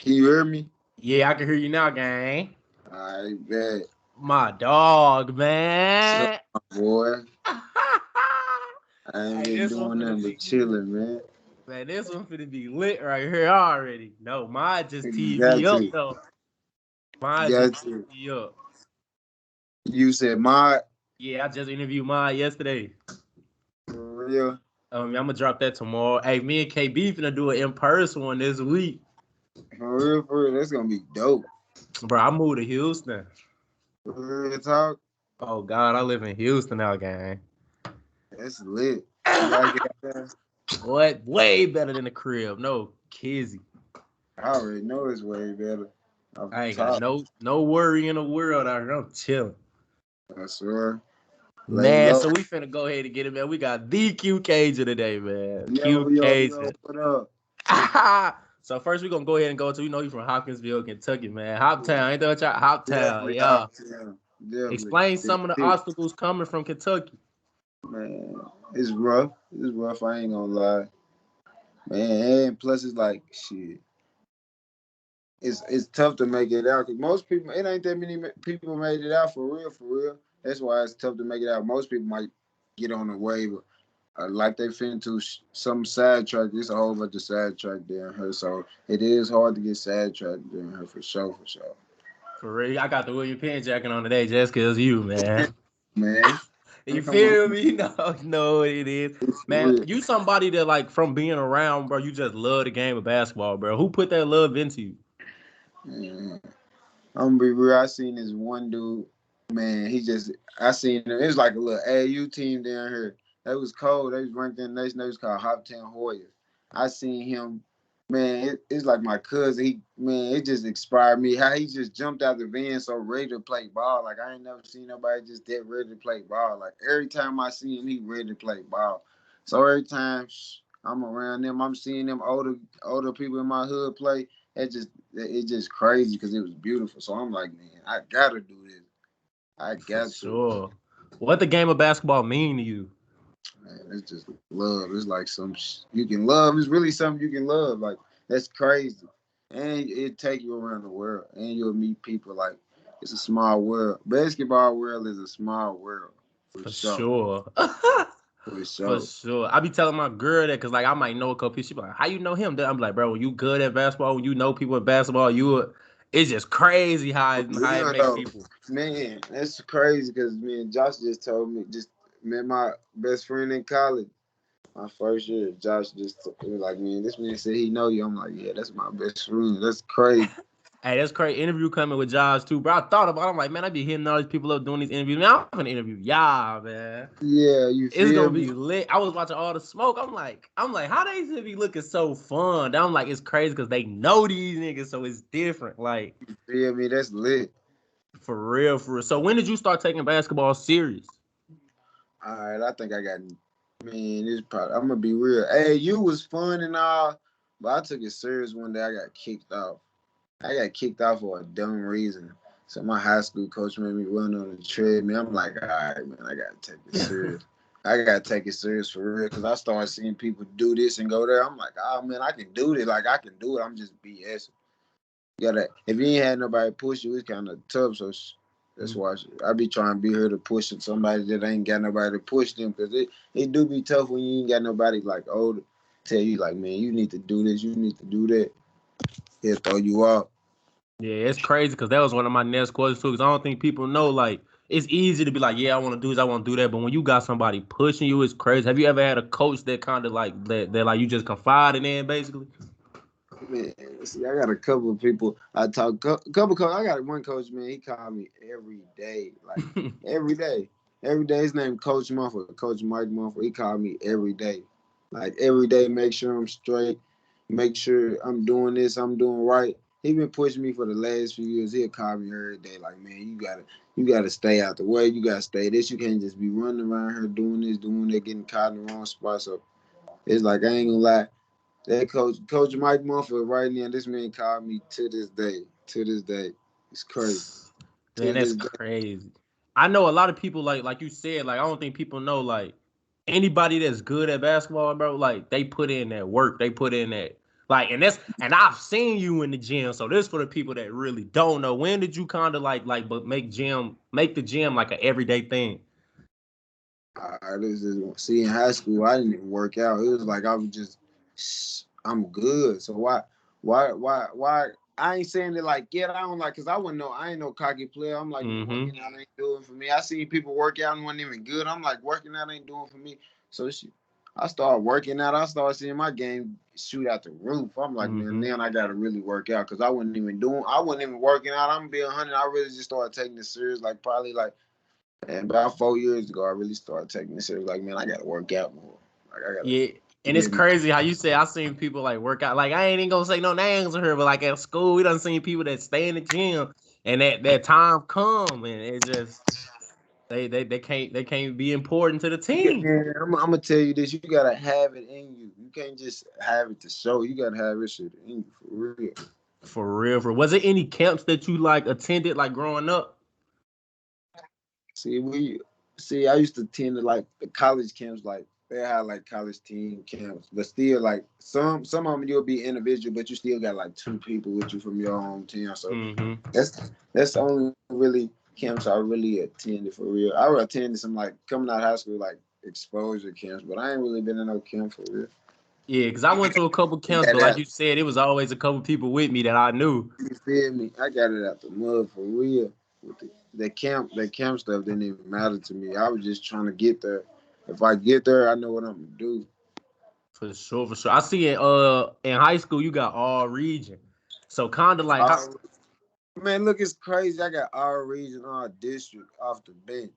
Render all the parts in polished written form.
Can you hear me? Yeah, I can hear you now, gang. I bet. My dog, What's up, man. my boy? I ain't Hey, been this one doing finna nothing be but chilling, man. man. This one finna be lit right here already. No, mine just You teed me got up to. though. You Mine just got teed to. me up. You said my Yeah, I just interviewed mine yesterday. for real. I'm gonna drop that tomorrow. Hey, me and KB finna do an in person one this week, For real. That's gonna be dope. bro. I moved to Houston. For real talk. Oh God, I live in Houston now, gang. That's lit. You like it out there? What? Way better than the crib. No, kizzy. I already know it's way better. Off I the ain't got top. no worry in the world out here. I'm chilling. I swear. Lay Man, low. so we finna go ahead and get it, man. We got the Q Cajun today, man. Yo, Q yo, yo, Cajun. what up? So first we gonna go ahead and go to, you from Hopkinsville, Kentucky, man. Hoptown, ain't that what y'all? Hoptown, Definitely yeah. out there. Definitely. Explain some of the obstacles coming from Kentucky. Man, it's rough. It's rough. I ain't gonna lie. Man, and plus it's like shit. It's tough to make it out because most people it ain't that many people made it out for real, for real. That's why it's tough to make it out. Most people might get on the wave, like they fit into some sidetrack. There's a whole bunch of sidetrack down here, so it is hard to get sidetracked down here for sure, for sure. For real, I got the William Penn jacket on today just cause you, man. Man, You come on, feel me? No, it is. for Man, real. you somebody that like from being around, bro, you just love the game of basketball, bro. Who put that love into you? Man. I'm gonna be real. I seen this one dude, man. I seen him. It was like a little AU team down here. They was cold. They was ranked in the nation. They was called Hoptown Warriors. I seen him, man. It's like my cousin. Man, it just inspired me. How he just jumped out the van so ready to play ball. Like I ain't never seen nobody just that ready to play ball. Like every time I see him, he ready to play ball. So every time I'm around them, I'm seeing them older people in my hood play. It's just crazy because it was beautiful. So I'm like, man, I gotta do this. I For got to. sure. What the game of basketball mean to you? Man, it's just love. It's like you can love. It's really something you can love. Like that's crazy. And it take you around the world, and you'll meet people. Like it's a small world. Basketball world is a small world for For sure. sure. For For sure. sure. I be telling my girl that because like I might know a couple people. She be like, how you know him? Then I'm like, bro, when you good at basketball, when you know people at basketball, it's just crazy For how it real make though, people. man, that's crazy because me and Josh just told me just met my best friend in college. My first year, Josh he was like, man, this man said he know you. I'm like, yeah, that's my best friend. That's crazy. Hey, that's crazy. Interview coming with Josh too, bro. I thought about it. I'm like, man, I be hitting all these people up doing these interviews. Man, I'm gonna interview y'all, man. Yeah, you It's gonna feel be me? lit. I was watching all the smoke. I'm like, how they should be looking so fun? I'm like, it's crazy because they know these niggas, so it's different. Like, You feel me? That's lit. for real, for real. So when did you start taking basketball serious? All right, I think I got. Man, this probably. I'm gonna be real. Hey, you was fun and all, but I took it serious one day. I got kicked off. I got kicked off for a dumb reason. So my high school coach made me run on the treadmill. I'm like, all right, man, I gotta take it serious. I gotta take it serious for real because I started seeing people do this and go there. I'm like, oh man, I can do this. Like I can do it. I'm just BS. You gotta. If you ain't had nobody push you, it's kind of tough. So that's why I be trying to be here to push somebody that ain't got nobody to push them because it do be tough when you ain't got nobody like older tell you like, man, you need to do this, you need to do that. He'll throw you off. Yeah, it's crazy because that was one of my next questions too. Because I don't think people know like it's easy to be like, yeah, I want to do this, I want to do that. But when you got somebody pushing you, it's crazy. Have you ever had a coach that kind of like that like you just confided in, basically? Man, see, I got a couple of people I talk. Couple coach. I got one coach, man. He called me every day, like every day, every day. His name Coach Mumford, Coach Mike Mumford. He called me every day, like every day. Make sure I'm straight. Make sure I'm doing this. I'm doing right. He been pushing me for the last few years. He'll call me every day, like, man, you gotta stay out the way. You gotta stay this. You can't just be running around here doing this, doing that, getting caught in the wrong spot. So it's like I ain't gonna lie. That Coach Mike Mumford right now, this man called me to this day. To this day. It's crazy. Man, To that's this day. crazy. I know a lot of people like you said, like I don't think people know like anybody that's good at basketball, bro, like they put in that work. They put in Like, and I've seen you in the gym. So this for the people that really don't know. When did you kind of but make the gym like an everyday thing? This is see in high school I didn't even work out. It was like I was just I'm good. So why I ain't saying it like get on like because I ain't no cocky player. I'm like man, Mm-hmm. working out ain't doing for me. I seen people work out and wasn't even good. I'm like working out ain't doing for me. So I started working out. I started seeing my game shoot out the roof. I'm like man, Mm-hmm. then I gotta really work out because I wasn't even working out. I'm gonna be 100. I really just started taking this serious like probably like. And about 4 years ago, I really started taking this serious. Like, man, I gotta work out more. Like, I gotta. Yeah. And it's crazy how you say I seen people like work out. Like I ain't even gonna say no names on here, but like at school, we done seen people that stay in the gym and that time come and it just they can't be important to the team. Man, I'm gonna tell you this: you gotta have it in you. You can't just have it to show. You gotta have it shit in you for real. For real, was it any camps that you like attended like growing up? See, I used to attend to like the college camps, like they had like college team camps, but still like some of them you'll be individual, but you still got like two people with you from your home team. So Mm-hmm. that's the only really camps I really attended for real. I attended some like coming out of high school like exposure camps, but I ain't really been in no camp for real. Yeah, because I went to a couple I camps, got but like that. you said, it was always a couple people with me that I knew. You feel me? I got it out the mud for real. With the camp stuff didn't even matter to me. I was just trying to get there. If I get there, I know what I'm gonna do. For sure, for sure. I see in high school you got all region. So kind of like how All, man, look, it's crazy. I got our region, our district off the bench.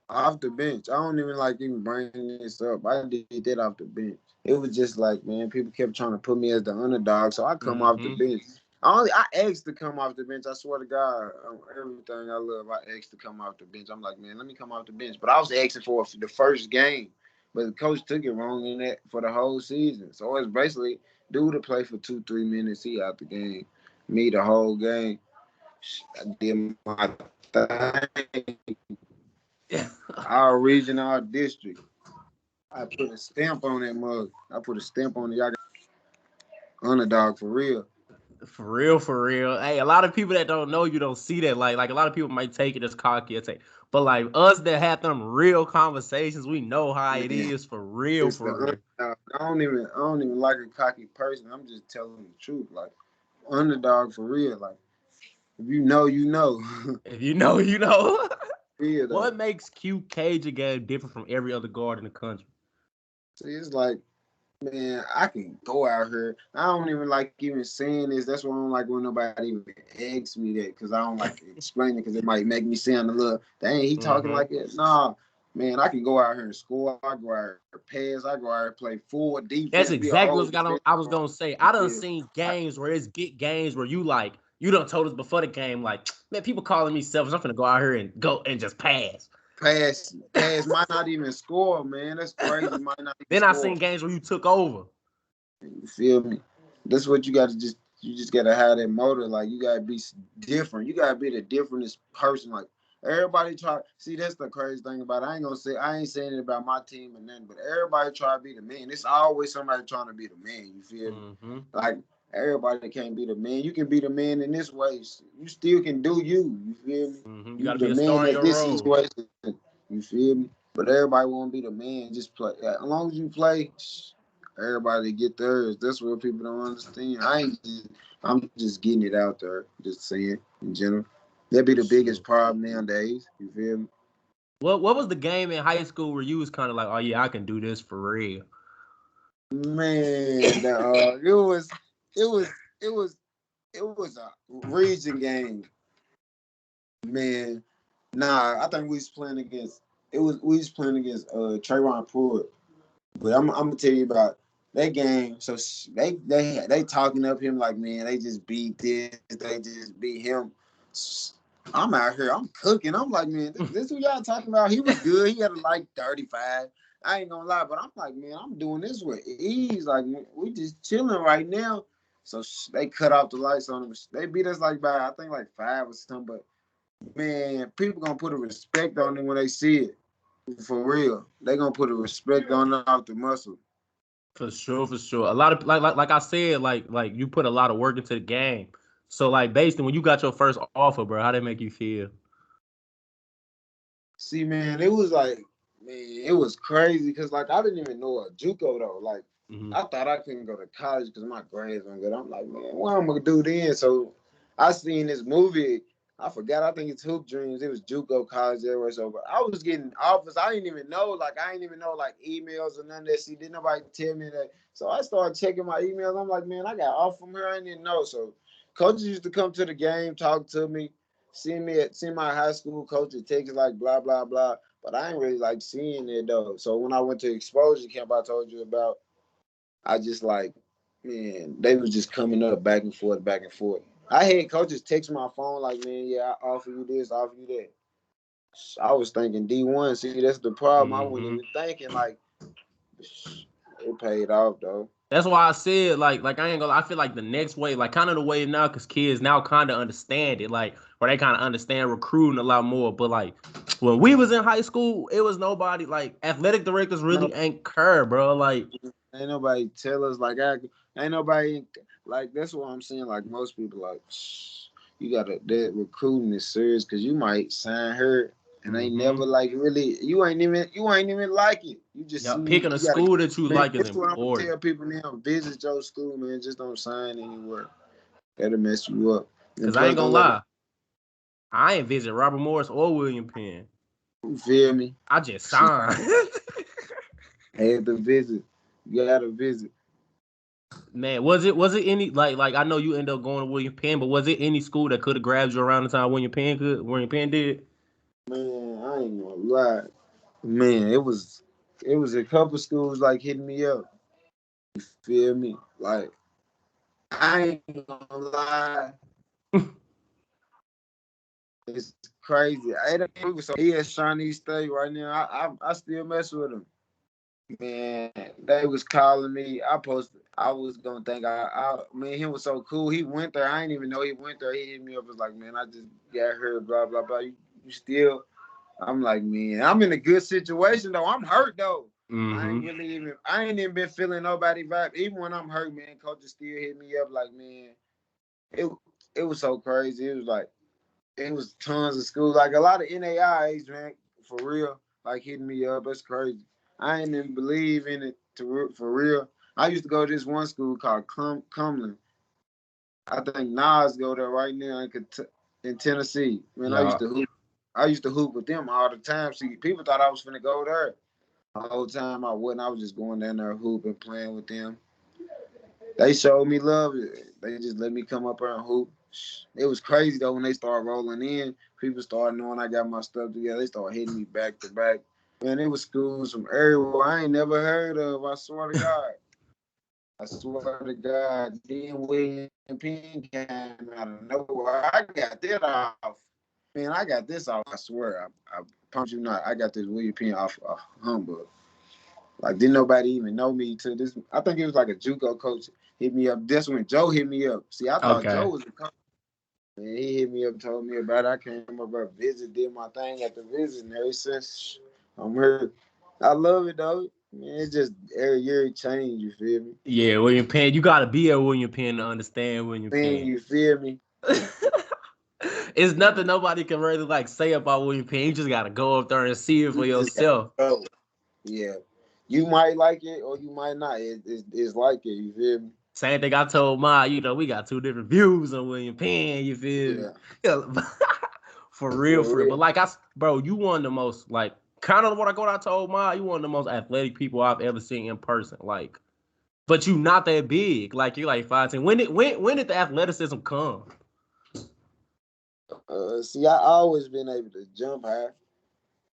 Off the bench. I don't even like even bringing this up. I did that off the bench. It was just like, man, people kept trying to put me as the underdog, so I come off the mm-hmm. bench. I asked to come off the bench. I swear to God, everything I love, I asked to come off the bench. I'm like, man, let me come off the bench. But I was asking for the first game, but the coach took it wrong in that for the whole season. So it's basically dude to play for 2-3 minutes, he out the game. Me the whole game. I did my thing. Our region, our district. I put a stamp on that mug. I put a stamp on it. Y'all got underdog for real. For real, for real. Hey, a lot of people that don't know you don't see that. Like a lot of people might take it as cocky or take, but like us that have them real conversations, we know how it Man, is for real, it's the for real. underdog. I don't even like a cocky person. I'm just telling the truth. Like underdog for real. Like if you know, you know. If you know, you know. Real What though. makes Q Cajun game different from every other guard in the country? See, it's like man, I can go out here. I don't even like even saying this. That's why I don't like when nobody even asks me that because I don't like explaining it because it might make me sound a little, dang, he talking Mm-hmm. like that. Nah, man, I can go out here and score. I go out here and pass. I go out here and play full That's defense, be a exactly whole what defense. I was gonna say. I done Yeah. seen I, games where it's get games where you done told us before the game, like, man, people calling me selfish. I'm gonna go out here and go and just pass. pass might not even score, man. That's crazy. Might not even Then I score. seen games where you took over. You feel me? That's what you got to just. You just gotta have that motor. Like you gotta be different. You gotta be the differentest person. Like everybody try. See, that's the crazy thing about it. I ain't saying it about my team and nothing, but everybody try to be the man. It's always somebody trying to be the man. You feel me? Mm-hmm. Like everybody can't be the man. You can be the man in this way. You still can do you. You feel me? Mm-hmm. You got You to the be a man star in at your this role. situation. You feel me? But everybody won't be the man. Just play. As long as you play, everybody get theirs. That's what people don't understand. I'm just getting it out there. Just saying in general. That'd be For the biggest sure. problem nowadays. You feel me? What was the game in high school where you was kind of like, oh yeah, I can do this for real? Man, it was it was a region game. Man, nah, I think we was playing against we was playing against Trayvon Pruitt. But I'm gonna tell you about that game. So they talking up him like, man, they just beat this, they just beat him. I'm out here, I'm cooking. I'm like, man, this who y'all talking about? He was good. He had like 35. I ain't gonna lie, but I'm like, man, I'm doing this with ease. Like, man, we just chilling right now. So they cut off the lights on them. They beat us like by I think like 5 or something. But man, people gonna put a respect on them when they see it. For real. They gonna put a respect on them off the muscle. For sure, for sure. A lot of like I said, like you put a lot of work into the game. So like basically when you got your first offer, bro, how that make you feel? See, man, it was like, man, it was crazy because like I didn't even know a JUCO though. Like Hmm. I thought I couldn't go to college because my grades weren't good. I'm like, man, what I'm gonna do then? So I seen this movie. I forgot. I think it's Hoop Dreams. It was JUCO college everywhere. So but I was getting offers. I didn't even know. Like I didn't even know like emails or none of that. See, didn't nobody tell me that. So I started checking my emails. I'm like, man, I got off from here. I didn't know. So coaches used to come to the game, talk to me. See my high school coach at Texas, like blah blah blah. But I ain't really like seeing it though. So when I went to exposure camp, I told you about, I just like, man, they was just coming up back and forth, back and forth. I had coaches text my phone like, man, yeah, I offer you this, I offer you that. I was thinking D1. See, that's the problem. I wasn't Hmm. even thinking like it paid off though. That's why I said like I ain't gonna. I feel like the next wave, like kind of the wave now, because kids now kind of understand it, like or they kind of understand recruiting a lot more. But like when we was in high school, it was nobody like athletic directors No, really ain't care, bro. Like, ain't nobody tell us like ain't nobody like that's what I'm saying. Like most people like you gotta that recruiting is serious because you might sign her and they mm-hmm. never like really you ain't even like it. You just Yeah, see picking a you gotta school that you man. like is That's what I'm gonna important. tell people now. Visit your school, man. Just don't sign anywhere. That'll mess you up. And Cause I plus, ain't gonna don't let it. lie, I ain't visit Robert Morris or William Penn. You feel me? I just signed. Had to visit. You gotta visit. Man, was it any like I know you ended up going to William Penn, but was it any school that could have grabbed you around the time William Penn did? Man, I ain't gonna lie. Man, it was a couple schools like hitting me up. You feel me? Like I ain't gonna lie, it's crazy. We was so he at Shawnee State right now. I still mess with him. Man, they was calling me. I posted. I was gonna think man, he was so cool. He went there. I didn't even know he went there. He hit me up. Was like, man, I just got hurt. Blah blah blah. You still? I'm like, man, I'm in a good situation though. I'm hurt though. Mm-hmm. I ain't even been feeling nobody vibe. Even when I'm hurt, man, coaches still hit me up like, man, it it was so crazy. It was like it was tons of schools, like a lot of NAIAs, man, for real, like hitting me up. That's crazy. I ain't even believe in it for real. I used to go to this one school called Cumberland. I think Nas go there right now in Tennessee. Man, Yeah. I used to hoop with them all the time. See, people thought I was finna go there. The whole time I wasn't. I was just going down there hooping, playing with them. They showed me love. They just let me come up there and hoop. It was crazy though when they started rolling in. People started knowing I got my stuff together. They started hitting me back to back. Man, it was schools from everywhere I ain't never heard of. I swear to God. I swear to God. Then William Penn came out of nowhere. I got that off. Man, I got this off. I swear. I promise you not. I got this William Penn off Humbug. Like didn't nobody even know me to this. I think it was like a JUCO coach hit me up. That's when Joe hit me up. See, I thought Joe Okay. was a coach. And he hit me up, told me about it. I came over, visit, did my thing at the visit, and ever since I'm here. I love it though. Man, it just every year it change. You feel me? Yeah, William Penn. You gotta be at William Penn to understand William Man, Penn. you feel me? It's nothing nobody can really like say about William Penn. You just gotta go up there and see it for You just gotta yourself. go. Yeah, you might like it or you might not. It's like it. You feel me? Same thing I told Ma, we got two different views on William Penn, you feel me? Yeah, Yeah, for real, for for real. But real. like bro, you one of the most like kind of what I told Ma, you one of the most athletic people I've ever seen in person. Like, but you not that big. Like you're like 5'10". When did the athleticism come? See, I always been able to jump high.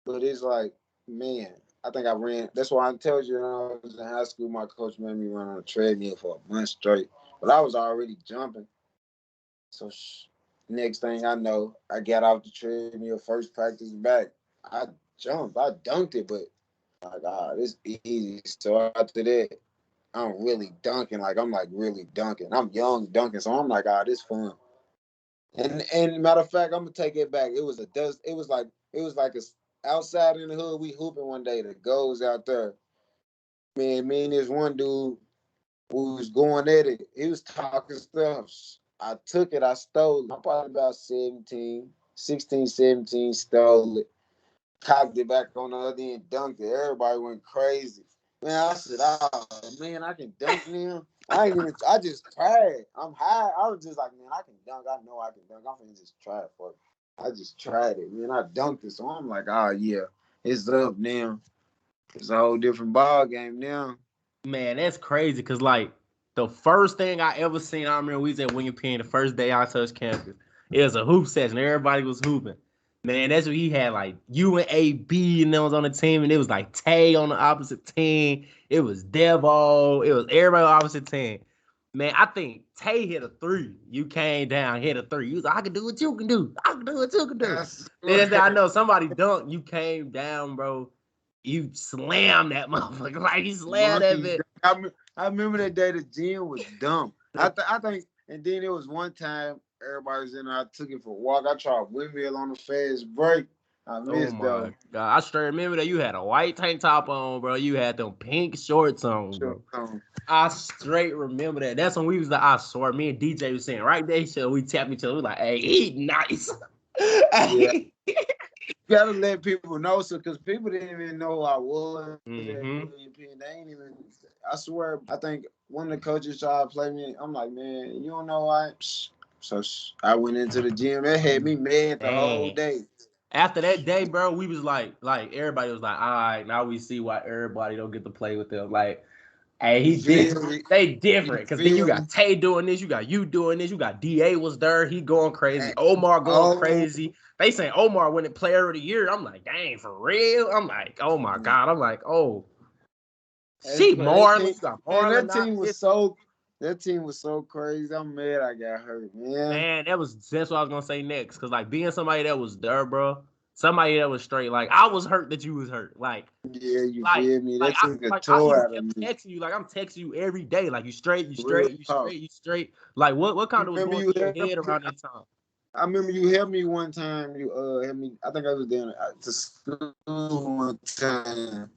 But it's like, man, I think I ran. That's why I told you when I was in high school, my coach made me run on a treadmill for a month straight. But I was already jumping. So next thing I know, I got off the treadmill, first practice back. I jumped, I dunked it, but like, this easy. So after that, I'm really dunking. Like I'm like really dunking. I'm young dunking, so I'm like, this fun. And matter of fact, I'm gonna take it back. It was a dust. It was like a outside in the hood. We hooping one day. The goals out there. Man, me and this one dude we was going at it. He was talking stuff. I took it. I stole it. I'm probably about 17, 16, 17. Stole it. Cocked it back on the other end. Dunked it. Everybody went crazy. Man, I said, "Oh man, I can dunk now." I ain't even. I just tried. I'm high. I was just like, man, I can dunk. I know I can dunk. I'm gonna just try it for it. I just tried it, man. I dunked it, so I'm like, oh yeah, it's up now. It's a whole different ball game now. Man, that's crazy. Cause like the first thing I ever seen, I remember we was at William Penn the first day I touched campus. It was a hoop session. Everybody was hooping. Man, that's what he had. Like you and AB and them was on the team, and it was like Tay on the opposite team. It was Devo. It was everybody on the opposite team. Man, I think Tay hit a three. You came down, hit a three. You was like, I can do what you can do. I can do what you can do. That's Then next thing I know, somebody dunked. You came down, bro. You slammed that motherfucker. Like you slammed that monkey. bitch. I remember that day the gym was dumb. I think, and then it was one time everybody was in there. I took it for a walk. I tried windmill on the fast break. I Oh missed my though. god. I straight remember that you had a white tank top on, bro. You had them pink shorts on, Sure. bro. I straight remember that. That's when we was I swear, me and DJ was saying right there, so we tapped each other. We like, hey, he nice. Yeah, you gotta let people know, so because people didn't even know who I was at Mm-hmm. William Penn. They ain't even. I swear, I think one of the coaches tried to play me. I'm like, man, you don't know I. So I went into the gym. That had me mad the whole Man. day. After that day, bro, we was like everybody was like, all right, now we see why everybody don't get to play with them. Like, hey, You he feel different. me? They You different. Cause then you feel got me? Tay doing this, you got you doing this, you got DA was there, he going crazy. And, Omar going oh, crazy. They saying Omar winning player of the year. I'm like, dang, for real? I'm like, oh my God. I'm like, oh, that's she crazy. That Marlon. team, You got man, Marlon out this. that team was so crazy. I'm mad I got hurt, man. Man, that's what I was gonna say next. Cause like being somebody that was there, bro. Somebody that was straight. Like I was hurt that you was hurt. Yeah, you Like, feel me? That took a I toll even out of kept me. texting you. Like I'm texting you every day. Like you straight, you Real straight, you talk. straight, you straight. Like what kind of was Remember going you through your head helped. around that time? I remember you helped me one time. You helped me. I think I was down to school one time.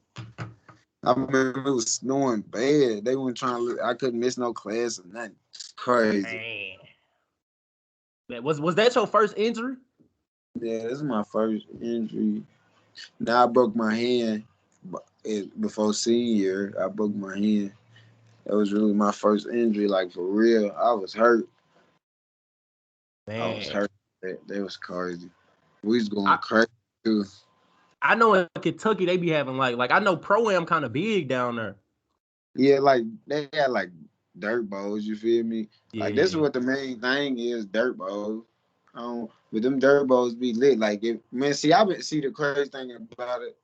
I remember it was snowing bad. They weren't trying to. I couldn't miss no class or nothing. It's crazy. Man, was that your first injury? Yeah, this is my first injury. Now I broke my hand before senior year. I broke my hand. That was really my first injury, like for real. I was hurt. I was Man, hurt. That was crazy. We was going I crazy too. I know in Kentucky they be having like I know pro am kind of big down there. Yeah, like they had like dirt bowls. You feel me? Like this is Yeah. what the main thing is, dirt bowls. But them dirt bowls be lit. Like if man, see, I been see the crazy thing about it.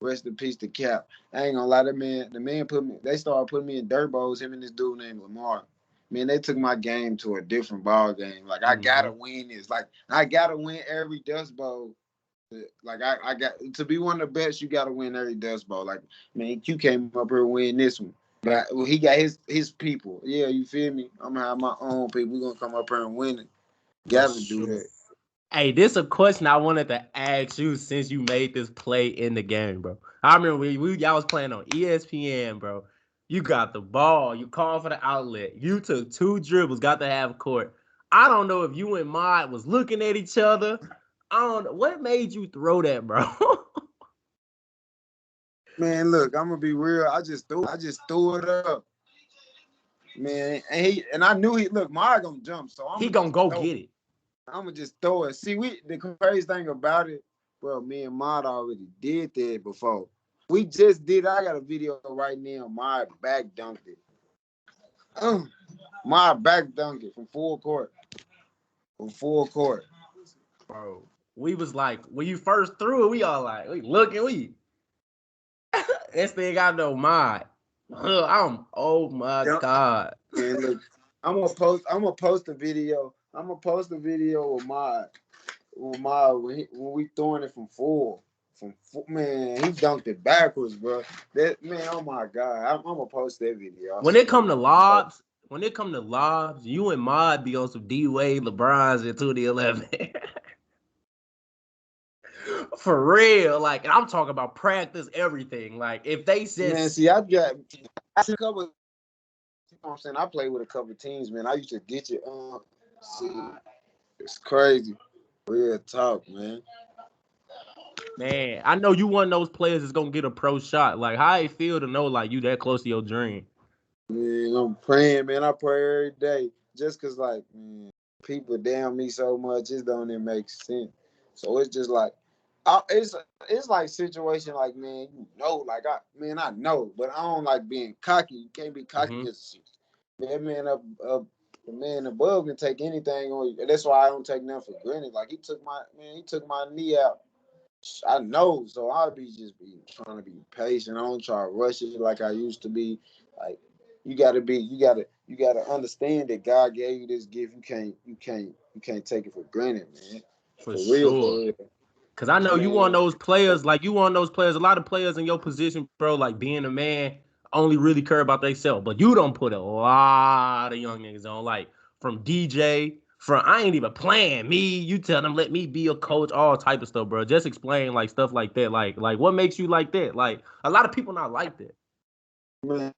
Rest in peace to Cap. I ain't gonna lie, the man put me. They started putting me in dirt bowls. Him and this dude named Lamar. Man, they took my game to a different ball game. Like I gotta Mm-hmm. win this. Like I gotta win every Dust Bowl. Like I got to be one of the best. You gotta win every Dust Bowl. Like man, Q came up here and win this one. But well, he got his people. Yeah, you feel me? I'm gonna have my own people. We gonna come up here and win it. For Gotta do sure. that. Hey, this a question I wanted to ask you since you made this play in the game, bro. I remember y'all was playing on ESPN, bro. You got the ball, you called for the outlet, you took two dribbles, got to half court. I don't know if you and Mod was looking at each other. I don't know what made you throw that, bro. Man, look, I'm gonna be real. I just threw it up. Man, and I knew he look, Mar gonna jump, so He gonna go get it. I'm gonna just throw it. See, the crazy thing about it, bro, me and Mod already did that before. We just did. I got a video right now. My back dunked it. My back dunked it from full court. From full court. Bro. We was like, when you first threw it, we all like, we looking, this thing got no mind. Oh my Yep. God. And look, I'm gonna post a video. I'm gonna post a video when we throwing it from full. Man, he dunked it backwards, bro. That man, oh my god, I'm gonna post that video. I When it swear. come to lobs, you and Mod be on some D Wade, LeBron's in 2011. For real. Like, and I'm talking about practice, everything. Like, if they Man, says, see, I see a couple. You know what I'm saying? I played with a couple teams, man. I used to get you. See, it's crazy. Real talk, man. man, I know you one of those players that's gonna get a pro shot. Like, how it feel to know like you that close to your dream? Man, I'm praying, man. I pray every day. Just cause like, man, people damn me so much, it don't even make sense. So it's just like, it's like situation like, man, like I know, but I don't like being cocky. You can't be cocky Mm-hmm. because that man up the man above can take anything on you. That's why I don't take nothing for granted. Like he took my knee out. I know, so I'll be just be trying to be patient. I don't try to rush it like I used to be. Like you gotta understand that God gave you this gift. You can't take it for granted, man. For For real, sure. for real, Cause I know you one of man. those players, like you one of those players. A lot of players in your position, bro, like being a man, only really care about themselves. But you don't put a lot of young niggas on, like from DJ, from I ain't even playing me. You tell them let me be a coach, all type of stuff, bro. Just explain like stuff like that, like what makes you like that. Like a lot of people not like that. Man,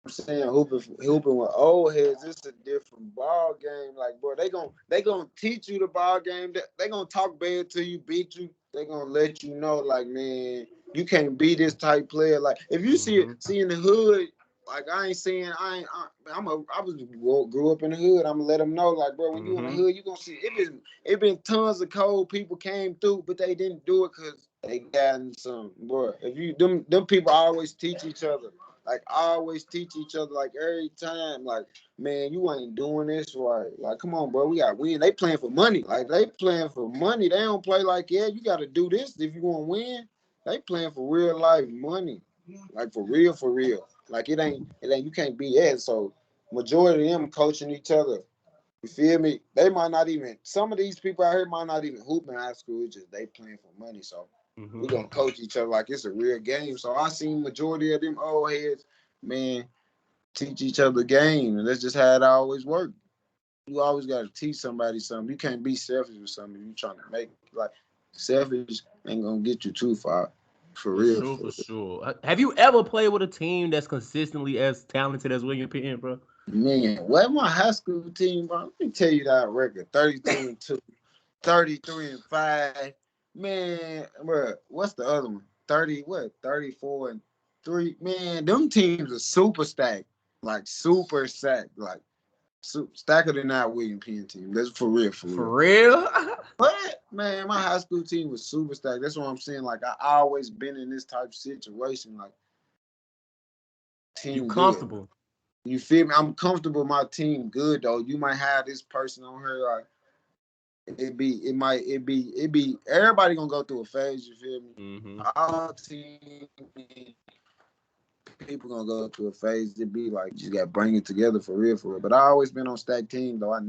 I'm saying hooping with old heads, it's a different ball game. Like, bro, they gonna teach you the ball game. They gonna talk bad to you, beat you. They gonna let you know, like, man, you can't be this type player. Like, if you Mm-hmm. see in the hood, like I ain't saying I was grew up in the hood. I'm gonna let them know, like, bro, when you in the Mm-hmm. hood, you gonna see it been tons of cold people came through, but they didn't do it because they gotten some, bro. If you them people always teach each other. Like I always teach each other, like every time, like, man, you ain't doing this right. Like, come on, bro, we got to win. They playing for money. Like they playing for money. They don't play like, yeah, you got to do this if you want to win. They playing for real life money. Like for real, for real. Like it ain't. You can't be that. So majority of them coaching each other. You feel me? They might not even. Some of these people out here might not even hoop in high school. It's just they playing for money. So we Mm-hmm. gonna coach each other like it's a real game. So I seen majority of them old heads, man, teach each other the game, and that's just how it always worked. You always gotta teach somebody something. You can't be selfish with something if you trying to make it. Like selfish ain't gonna get you too far. For For real, sure, for for real. sure. Have you ever played with a team that's consistently as talented as William Penn, bro? Man, what my high school team, bro? Let me tell you that record: 32-2, 33-5. Man, bro, what's the other one? 34-3. Man, them teams are super stacked. Like super stacked. Like stacker than that William Penn team. That's for real, for For real. real? But man, my high school team was super stacked. That's what I'm saying. Like I always been in this type of situation. Like You team good. comfortable? You feel me? I'm comfortable with my team good though. You might have this person on here like it be everybody gonna go through a phase, you feel me? Mm-hmm. All team people gonna go through a phase. It be like you just gotta bring it together for real, for real. But I always been on stacked team though. I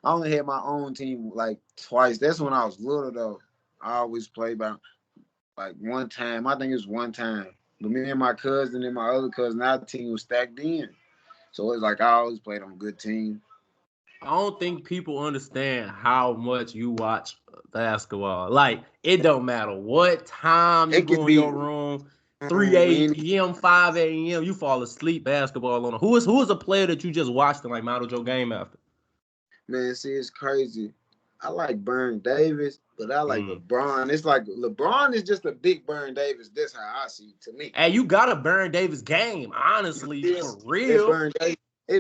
only had my own team like twice. That's when I was little though. I always played by like one time. I think it was one time. But me and my cousin and my other cousin, our team was stacked in. So it's like I always played on good team. I don't think people understand how much you watch basketball. Like, it don't matter what time you It could go in be your room, 3 any a.m., 5 a.m., you fall asleep basketball on it. Who is a player that you just watched and like modeled your game after? man. See, it's crazy. I like Burn Davis, but I like Mm. LeBron. It's like LeBron is just a big Burn Davis. That's how I see it to me. Hey, you got to burn Davis game, honestly, Yeah, for that real. Burn Davis.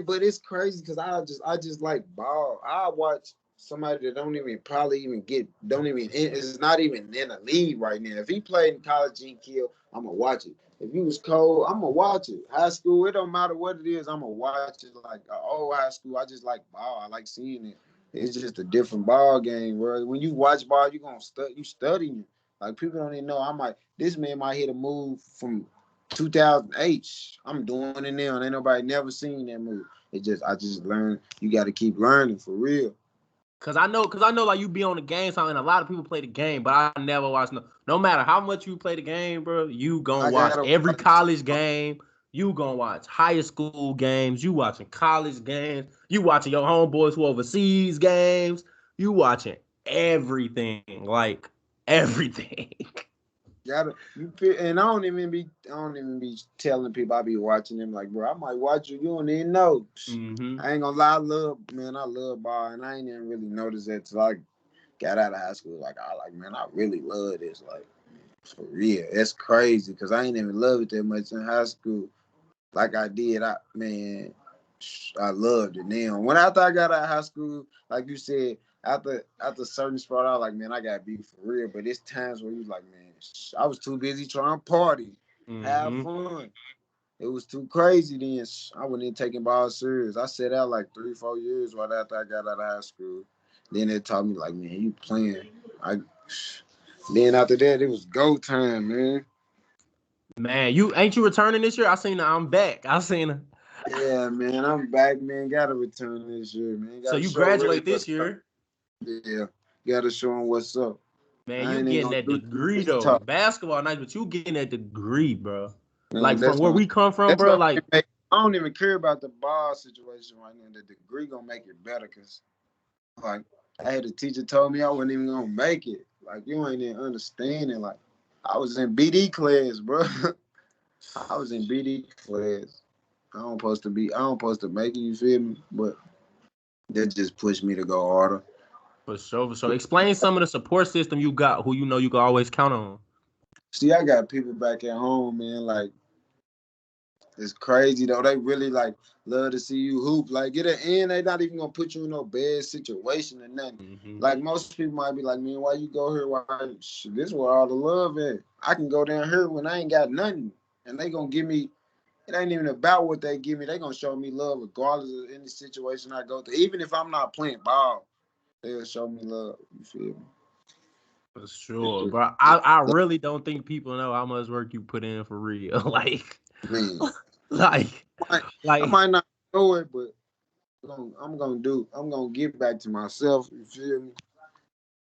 But it's crazy because I just like ball. I watch somebody that don't even probably even get don't even is not even in a league right now. If he played in college G Kill, I'm gonna watch it. If he was cold, I'm gonna watch it. High school, it don't matter what it is, I'm gonna watch it. Like old high school, I just like ball. I like seeing it. It's just a different ball game, bro. When you watch ball, you studying. Like people don't even know. This man might hit a move from 2008. I'm doing it now, and ain't nobody never seen that move. I just learned. You got to keep learning for real. Cause I know, like you be on the game, so and a lot of people play the game, but I never watch no matter how much you play the game, bro. You gonna I watch gotta every watch. college game. You gonna watch high school games. You watching college games. You watching your homeboys who overseas games. You watching everything. Like everything. And I don't even be telling people I be watching them like, bro, I might watch you. You don't even know. Mm-hmm. I ain't gonna lie, I love ball, and I ain't even really noticed that till I got out of high school. Like, man, I really love this. Like, for real, it's crazy because I ain't even love it that much in high school. Like I did, I loved it. Now, when after I got out of high school, like you said, after certain spot, I was like, man, I gotta be for real. But it's times where you like, man, I was too busy trying to party, have Mm-hmm. fun. It was too crazy then. I wasn't even taking ball serious. I sat out like 3-4 years right after I got out of high school. Then they taught me like, man, you playing. I then after that it was go time, man. Man, you ain't you returning this year? I seen her. I'm back. I seen her. Yeah, man, I'm back, man. Gotta return this year, man. So Gotta you show really graduate what's this up. year. Yeah, gotta show them what's up. Man, I you ain't even getting gonna that do too degree much though. talk, Basketball nice, but you getting that degree, bro. man. Like from where we come from, bro. Like, I don't even care about the ball situation right now. The degree gonna make it better, cause like I had a teacher told me I wasn't even gonna make it. Like you ain't even understanding. Like I was in BD class, bro. I was in BD class. I don't supposed to make it. You feel me? But that just pushed me to go harder. for sure, for sure. Explain some of the support system you got, who you know you can always count on. See, I got people back at home, man. Like it's crazy though. They really like love to see you hoop. Like at the end, they not even gonna put you in no bad situation or nothing. Mm-hmm. Like most people might be like, man, why you go here? Why this where all the love at? I can go down here when I ain't got nothing, and they gonna give me. It ain't even about what they give me. They gonna show me love regardless of any situation I go through. Even if I'm not playing ball, they'll show me love. You feel me? For It's sure, just, bro. I really don't think people know how much work you put in for real. like, man, like, I might, I like. might not know it, but I'm gonna give back to myself. You feel me?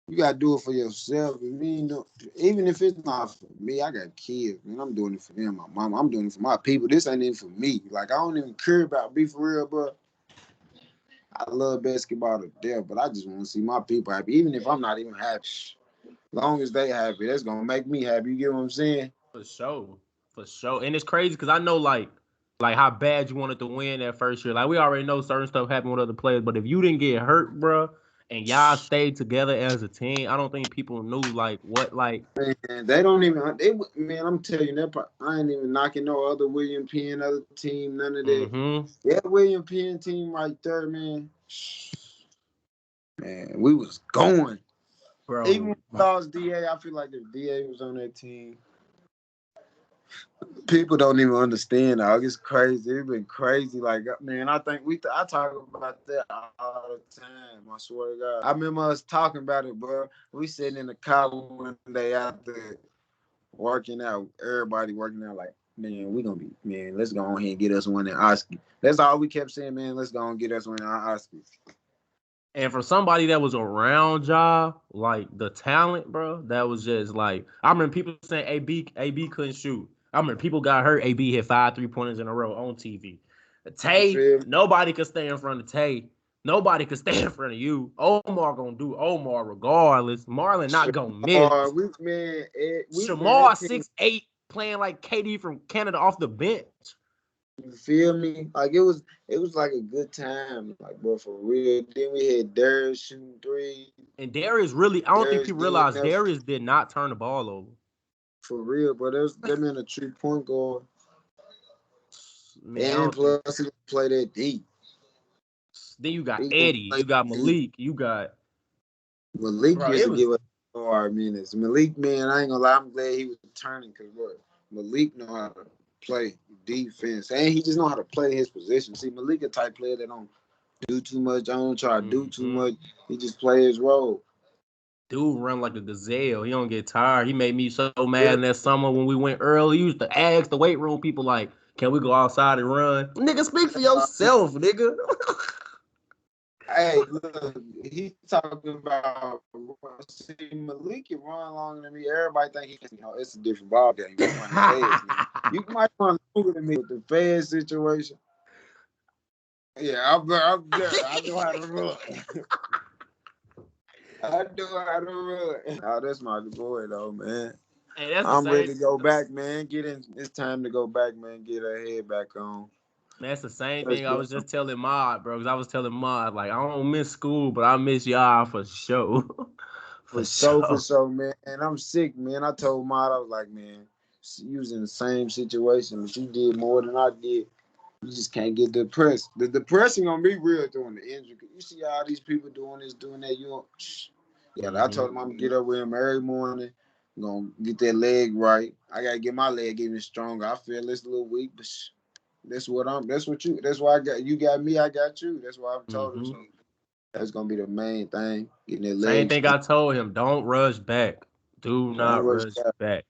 You gotta do it for yourself. And me, even if it's not for me, I got kids, man. I'm doing it for them, my mom. I'm doing it for my people. This ain't even for me. Like I don't even care about be for real, bro. I love basketball to death, but I just want to see my people happy. Even if I'm not even happy, long as they happy, that's gonna make me happy. You get what I'm saying? For sure. For sure. And it's crazy because I know like how bad you wanted to win that first year. Like we already know certain stuff happened with other players, but if you didn't get hurt, bro, and y'all stayed together as a team, I don't think people knew like what like Man, they don't even. Man, I'm telling you, I ain't even knocking no other William Penn, other team, none of that. mm-hmm. That William Penn team right there, man. Man, we was going. Even Bro. when we lost DA, I feel like if DA was on that team, people don't even understand. Dog. It's crazy. It's been crazy. Like, man, I think I talk about that all the time. I swear to God. I remember us talking about it, bro. We sitting in the car one day after working out. Everybody working out like, man, we gonna be, man, let's go on here and get us one in Oscar. That's all we kept saying, man. Let's go and get us one in Oscar. And for somebody that was around y'all, like the talent, bro, that was just like I remember people saying AB couldn't shoot. I remember people got hurt. AB hit 5 3-pointers in a row on TV. You Tay, feel me? nobody could stay in front of Tay. Nobody could stay in front of you. Omar gonna do Omar regardless. Marlon not gonna miss. Man, Shamar that team. 6'8", playing like KD from Canada off the bench. You feel me? Like it was like a good time, like bro, for real. Then we had Darius shooting three, And Darius really, I don't think Darius people getting realize enough Darius did not turn the ball over. for real, but there's them in a 3 point guard, Man, I and don't think. plus he play that deep. Then you got He gonna Eddie, play you got deep. Malik, you got Malik bro. used It to was give us hard minutes. Malik, man, I ain't gonna lie, I'm glad he was returning because bro, Malik know how to play defense, and he just know how to play his position. See, Malik a type player that don't do too much. I don't try to do too mm-hmm. much. He just play his role. Dude run like a gazelle. He don't get tired. He made me so mad in that summer when we went early. He used to ask the weight room people like, "Can we go outside and run?" Nigga, speak for yourself, nigga. Hey, look, he talking about see Malik can run longer than me. Everybody think he can. It's a different ball game. You running fast now. You might run longer than me with the fast situation. Yeah, I'm there. I know how to run. I do how to run. Oh, that's my boy though, man. Hey, that's the I'm ready same. to go back, man. Get in. It's time to go back, man. Get our head back on. That's the same Let's thing I go. was just telling Mod, bro. Cause I was telling Mod, like, I don't miss school, but I miss y'all for sure. For For sure. sure, man. And I'm sick, man. I told Maud, I was like, man, you was in the same situation, but you did more than I did. You just can't get depressed. The depression gonna be real during the injury. You see all these people doing this, doing that. You don't, yeah. I Hmm. told him I'm gonna get up with him every morning. I'm gonna get that leg right. I gotta get my leg even stronger. I feel this a little weak, but that's what I'm. That's what you. That's why I got you. Got me. I got you. That's why I've told him. Hmm. So that's gonna be the main thing. Getting that Same leg thing strong. I told him. Don't rush back. Do Don't not rush rush back. back.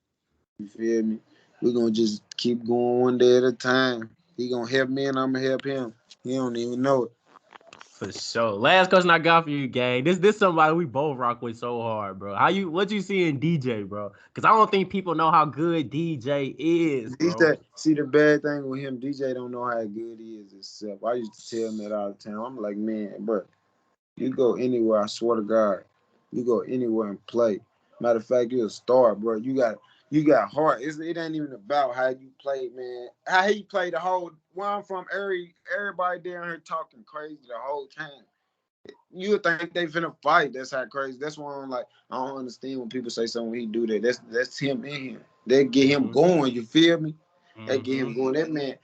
You feel me? We're gonna just keep going one day at a time. He gonna help me and I'm gonna help him. He don't even know it. For sure. Last question I got for you, gang. This somebody we both rock with so hard, bro. What you see in DJ, bro? Because I don't think people know how good DJ is, bro. DJ, see the bad thing with him, DJ don't know how good he is himself. I used to tell him that all the time. I'm like, man, bro, you go anywhere, I swear to God, you go anywhere and play. Matter of fact, you're a star, bro. You got heart. It ain't even about how you play, man. How he played the whole where I'm from, everybody down here talking crazy the whole time. You would think they finna fight. That's how crazy. That's why I'm like, I don't understand when people say something when he do that. That's him in him. They get him Hmm. going. You feel me? They get Hmm. him going.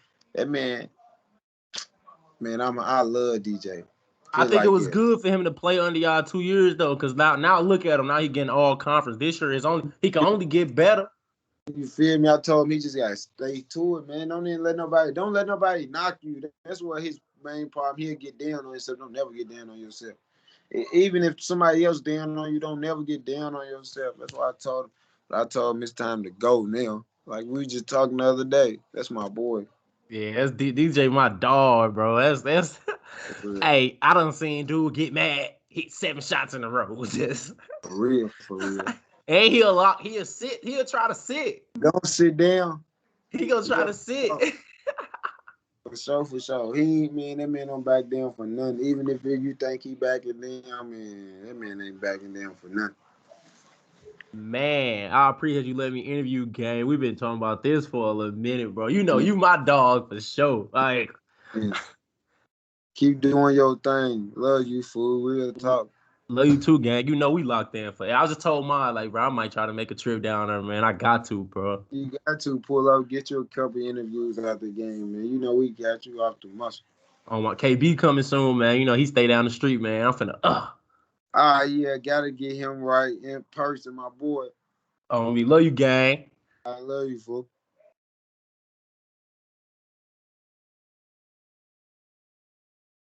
Man, I love DJ. I Put it think it like was that. good for him to play under y'all 2 years though, because now look at him. Now he getting all conference. This year is only he can only get better. You feel me? I told him he just gotta stay to it, man. Don't let nobody knock you. That's what his main problem. He'll get down on himself. Don't never get down on yourself. Even if somebody else down on you, don't never get down on yourself. That's why I told him. But I told him it's time to go now. Like we were just talking the other day. That's my boy. Yeah, that's DJ my dog, bro. That's For real. hey, I done seen dude get mad, hit 7 shots in a row. Just For real. For real. and he'll sit, he'll try to sit. Don't sit down. He gonna try Yeah, to sit. for sure, for sure. He ain't man, that man don't back down for nothing. Even if you think he backing down, man, that man ain't backing down for nothing. Man, I appreciate you letting me interview, gang. We've been talking about this for a little minute, bro. You know, Man, you my dog for sure. Like, man. Keep doing your thing. Love you, fool. Real talk. love you too, gang. You know we locked in for. I just told mine, like, bro, I might try to make a trip down there, man. I got to, bro. You got to pull up, get you a couple interviews out the game, man. You know we got you off the muscle. On my KB coming soon, man. You know he stay down the street, man. I'm finna Ah, yeah, gotta get him right in person, my boy. on me. Love you, gang. I love you, fool.